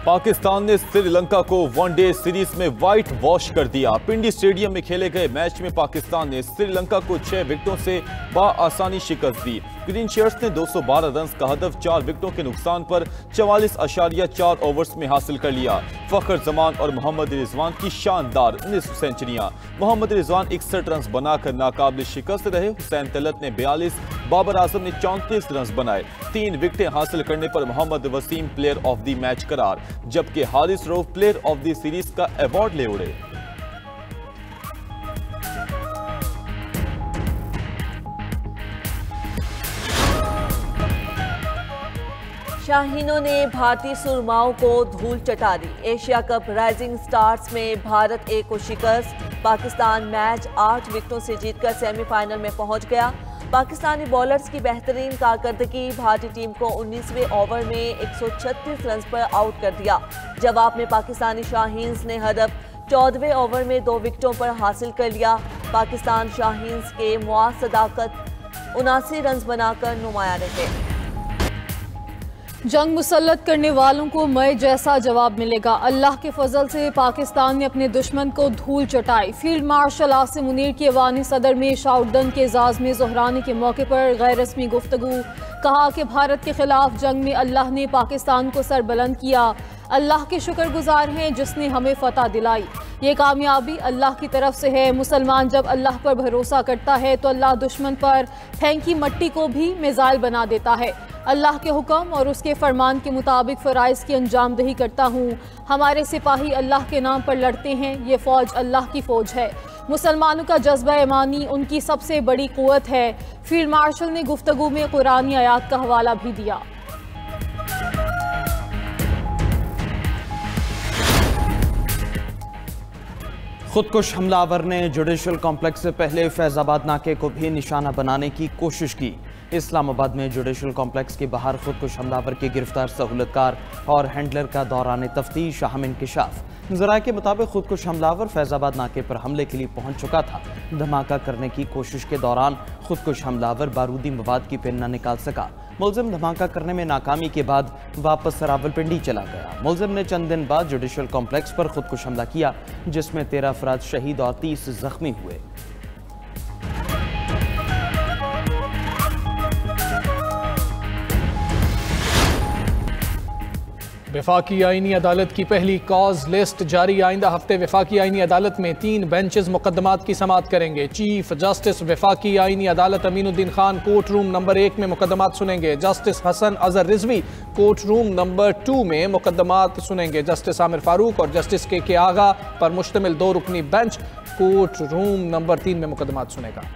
पाकिस्तान ने श्रीलंका को one day series में व्हाइट वॉश कर दिया। पिंडी स्टेडियम में खेले गए मैच में पाकिस्तान ने श्रीलंका को 6 विकेटों से बआसानी शिकस्त दी। ग्रीन शर्ट्स ने 212 रन का हदफ 4 विकेटों के नुकसान पर 44.4 ओवर्स में हासिल कर लिया। फखर जमान और मोहम्मद रिजवान की शानदार 19 सेंचुरियां। मोहम्मद रिजवान 61 रन बनाकर नाकाबिल शिकस्त रहे। हुसैन तलत ने 42, बाबर आजम ने 34 रन बनाए। 3 विकेटें हासिल करने पर Mohammad Wasim player of the match करार, जबकि Haris Rauf player of the series का अवार्ड ले उड़े। शाहीनों ने भारतीय सुरमाओं को धूल चटा दी। एशिया कप राइजिंग स्टार्स में भारत ए को शिकस्त। पाकिस्तान मैच 8 विकेटों से जीतकर सेमीफाइनल में पहुंच गया। पाकिस्तानी बॉलर्स की बेहतरीन कारकर्दगी भारतीय टीम को 19वें ओवर में 136 रन पर आउट कर दिया। जवाब में पाकिस्तानी शाहीन्स ने हदफ 14वें ओवर में 2 विकेटों पर हासिल कर लिया। पाकिस्तान शाहीन्स के मुआज सदाकत 79 रन बनाकर नुमाया रहे। जंग मुसल्लत करने वालों को मय जैसा जवाब मिलेगा। अल्लाह के फजल से पाकिस्तान ने अपने दुश्मन को धूल चटाई। फील्ड मार्शल आसिम मुनीर की ऐवान सदर में शाउटगन के एजाज में जोहराने के मौके पर गैर रस्मी गुफ्तगू। कहा कि भारत के खिलाफ जंग में अल्लाह ने पाकिस्तान को सरबुलंद किया। अल्लाह के शुक्रगुजार हैं जिसने हमें फतह दिलाई। ये कामयाबी अल्लाह की तरफ से है। मुसलमान जब अल्लाह पर भरोसा करता है तो अल्लाह दुश्मन पर फेंकी मट्टी को भी मिसाइल बना देता है। अल्लाह के हुक्म और उसके फरमान के मुताबिक फ़राइज़ की अंजामदही करता हूँ। हमारे सिपाही अल्लाह के नाम पर लड़ते हैं। ये फ़ौज अल्लाह की फ़ौज है। मुसलमानों का जज्बा ईमानी उनकी सबसे बड़ी क़ुव्वत है। फील्ड मार्शल ने गुफ्तगू में कुरानी आयात का हवाला भी दिया। खुदकुश हमलावर ने जुडिशल कॉम्प्लेक्स से पहले फैज़ाबाद नाके को भी निशाना बनाने की कोशिश की। इस्लामाबाद में जुडिशल कॉम्प्लेक्स के बाहर खुदकुश हमलावर के गिरफ्तार सहूलतकार और हैंडलर का दौरान तफ्तीश अहम इंकिशाफ। ज़राए के मुताबिक खुदकुश हमलावर फैज़ाबाद नाके पर हमले के लिए पहुंच चुका था। धमाका करने की कोशिश के दौरान खुदकुश हमलावर बारूदी मवाद की पेन न निकाल सका। मुलजिम धमाका करने में नाकामी के बाद वापस रावलपिंडी चला गया। मुलजिम ने चंद दिन बाद जुडिशल कॉम्प्लेक्स पर खुदकुश हमला किया, जिसमें 13 अफराद शहीद और 30 जख्मी हुए। वफाकी आईनी अदालत की पहली कॉज लिस्ट जारी। आइंदा हफ्ते वफाकी आईनी अदालत में 3 बेंचेस मुकदमात की समाअत करेंगे। चीफ जस्टिस वफाकी आईनी अदालत Aminuddin Khan court room number 1 में मुकदमात सुनेंगे। Justice Hasan Azhar Rizvi court room number 2 में मुकदमात सुनेंगे। जस्टिस आमिर फारूक और जस्टिस के आगा पर मुश्तमिल 2 रुकनी बेंच कोर्ट रूम नंबर 3 में मुकदमात सुनेगा।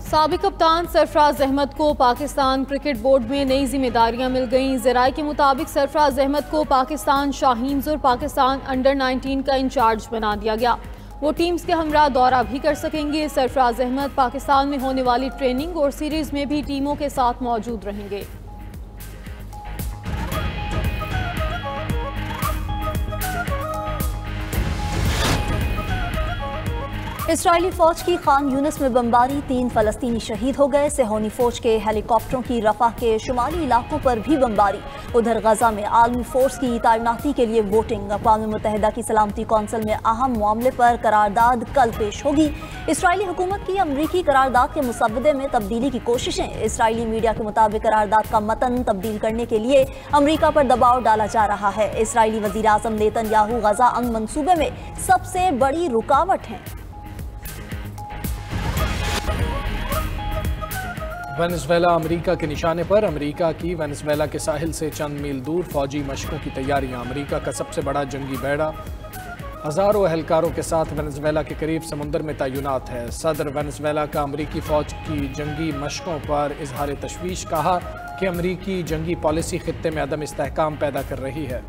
साबिक कप्तान सरफराज अहमद को पाकिस्तान क्रिकेट बोर्ड में नई जिम्मेदारियां मिल गईं। ज़राए के मुताबिक सरफराज अहमद को पाकिस्तान शाहीन्स और पाकिस्तान अंडर 19 का इंचार्ज बना दिया गया। वो टीम्स के हमरा दौरा भी कर सकेंगे। सरफराज अहमद पाकिस्तान में होने वाली ट्रेनिंग और सीरीज में भी टीमों के साथ मौजूद रहेंगे। इसराइली फौज की खान यूनिस में बमबारी, 3 फलस्तीनी शहीद हो गए। सेहोनी फौज के हेलीकॉप्टरों की रफाह के शुमाली इलाकों पर भी बमबारी। उधर गजा में आर्मी फोर्स की तैनाती के लिए वोटिंग। अक़वाम मुत्तहिदा की सलामती कौंसिल में अहम मामले पर करारदाद कल पेश होगी। इसराइली हुकूमत की अमरीकी करारदाद के मुसव्वदे में तब्दीली की कोशिशें। इसराइली मीडिया के मुताबिक करारदाद का मतन तब्दील करने के लिए अमरीका पर दबाव डाला जा रहा है। इसराइली वज़ीर आज़म नेतन्याहू गजा अमन मंसूबे में सबसे बड़ी रुकावट हैं। वेनेजुएला अमेरिका के निशाने पर। अमेरिका की वेनेजुएला के साहिल से चंद मील दूर फौजी मशकों की तैयारियां। अमेरिका का सबसे बड़ा जंगी बेड़ा हज़ारों एहलकारों के साथ वेनेजुएला के करीब समुंदर में तैनात है। सदर वेनेजुएला का अमेरिकी फ़ौज की जंगी मशकों पर इजहार तशवीश। कहा कि अमेरिकी जंगी पॉलिसी खित्ते में अदम इस्तेहकाम पैदा कर रही है।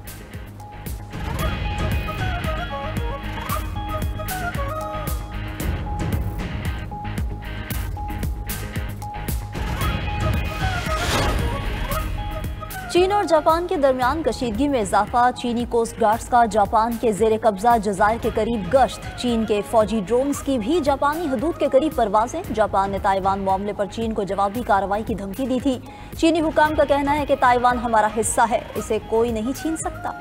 चीन और जापान के दरमियान कशीदगी में इजाफा। चीनी कोस्ट गार्ड्स का जापान के जेर कब्जा जजायर के करीब गश्त। चीन के फौजी ड्रोन्स की भी जापानी हदूद के करीब परवाजें। जापान ने ताइवान मामले पर चीन को जवाबी कार्रवाई की धमकी दी थी। चीनी हुकाम का कहना है कि ताइवान हमारा हिस्सा है, इसे कोई नहीं छीन सकता।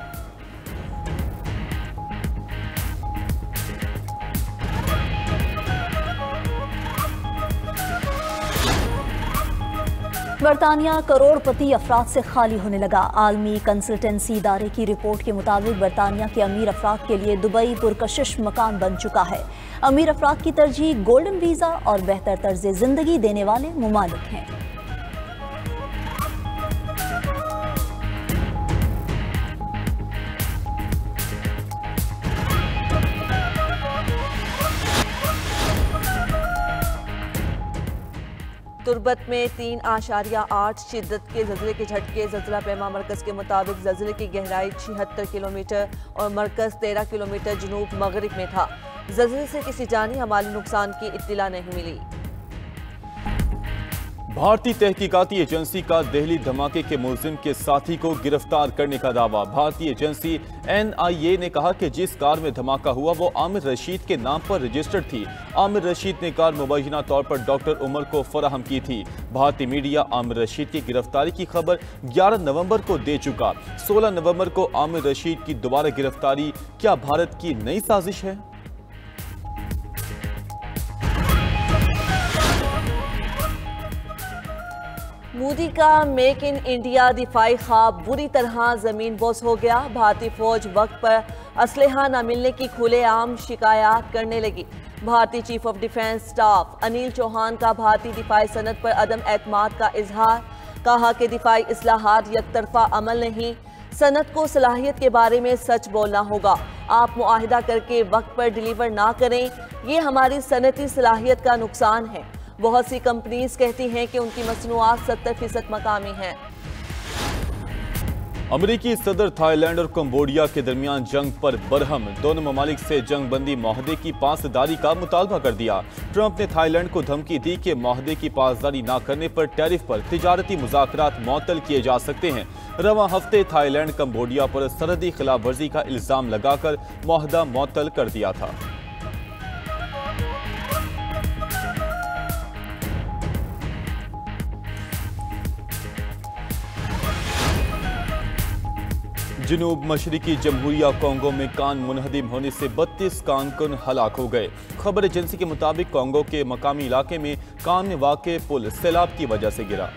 बरतानिया करोड़पति अफराद से खाली होने लगा। आलमी कंसल्टेंसी इदारे की रिपोर्ट के मुताबिक बरतानिया के अमीर अफराद के लिए दुबई पुरकशिश मकान बन चुका है। अमीर अफराद की तरजीह गोल्डन वीज़ा और बेहतर तर्ज जिंदगी देने वाले मुमालिक हैं। तुर्बत में 3.8 शिद्दत के ज़लज़ले के झटके। ज़लज़ला पैमा मरकज़ के मुताबिक ज़लज़ले की गहराई 76 किलोमीटर और मरकज़ 13 किलोमीटर जनूब मगरिब में था। ज़लज़ले से किसी जानी या माली नुकसान की इत्तिला नहीं मिली। भारतीय तहकीकाती एजेंसी का दिल्ली धमाके के मुलजिम के साथी को गिरफ्तार करने का दावा। भारतीय एजेंसी NIA ने कहा कि जिस कार में धमाका हुआ वो आमिर रशीद के नाम पर रजिस्टर्ड थी। आमिर रशीद ने कार मुबैना तौर पर डॉक्टर उमर को फराहम की थी। भारतीय मीडिया आमिर रशीद की गिरफ्तारी की खबर 11 नवंबर को दे चुका। 16 नवंबर को आमिर रशीद की दोबारा गिरफ्तारी क्या भारत की नई साजिश है? मोदी का मेक इन इंडिया दिफाई ख्वाब बुरी तरह जमीन बोस हो गया। भारतीय फौज वक्त पर असलहा न मिलने की खुलेआम शिकायत करने लगी। भारतीय chief of defence staff Anil Chauhan का भारतीय दिफाई सनत पर अदम एतमाद का इजहार। कहा कि दिफाई इस्लाहात यकतरफा अमल नहीं, सनत को सलाहियत के बारे में सच बोलना होगा। आप मुआहिदा करके वक्त पर डिलीवर ना करें, ये हमारी सनती सलाहियत का नुकसान है। बहुत सी कंपनीज कहती हैं कि उनकी मसनूआत 70% मकामी हैं। अमेरिकी सदर थाईलैंड और कंबोडिया के दरमियान जंग पर बरहम। दोनों ममालिक से जंग बंदी माहदे की पासदारी का मुतालबा कर दिया। ट्रंप ने थाईलैंड को धमकी दी कि माहदे की पासदारी न करने पर टैरिफ पर तिजारती मुज़ाकरात मुअत्तल किए जा सकते हैं। रवां हफ्ते थाईलैंड कंबोडिया पर सरहदी खिलाफ वर्जी का इल्जाम लगाकर मुआहदा मुअत्तल कर दिया था। जनूब मशरिकी जमहूरिया कोंगो में कान मुनहदिम होने से 32 कारकुन हलाक हो गए। खबर एजेंसी के मुताबिक कोंगो के मकामी इलाके में कान में वाक़े पुल सैलाब की वजह से गिरा।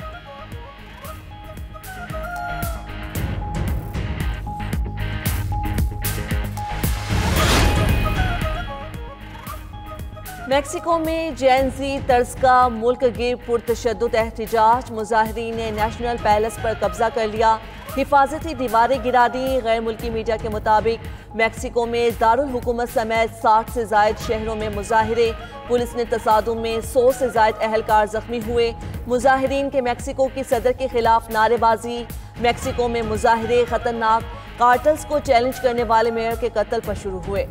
मैक्सिको में जेनजी तर्ज का मुल्क गिर पुरतशद्दुद एहतजाज। मुजाहिरीन ने नेशनल पैलेस पर कब्जा कर लिया, हिफाजती दीवारें गिरा दी। गैर मुल्की मीडिया के मुताबिक मैक्सिको में दारुल हुकूमत समेत 60 से जायद शहरों में मुजाहिरे। पुलिस ने तसादुम में 100 से जायद अहलकार जख्मी हुए। मुजाहिरीन के मैक्सिको की सदर के खिलाफ नारेबाजी। मैक्सिको में मुजाहिरे खतरनाक कार्टल्स को चैलेंज करने वाले मेयर के कत्ल पर शुरू हुए।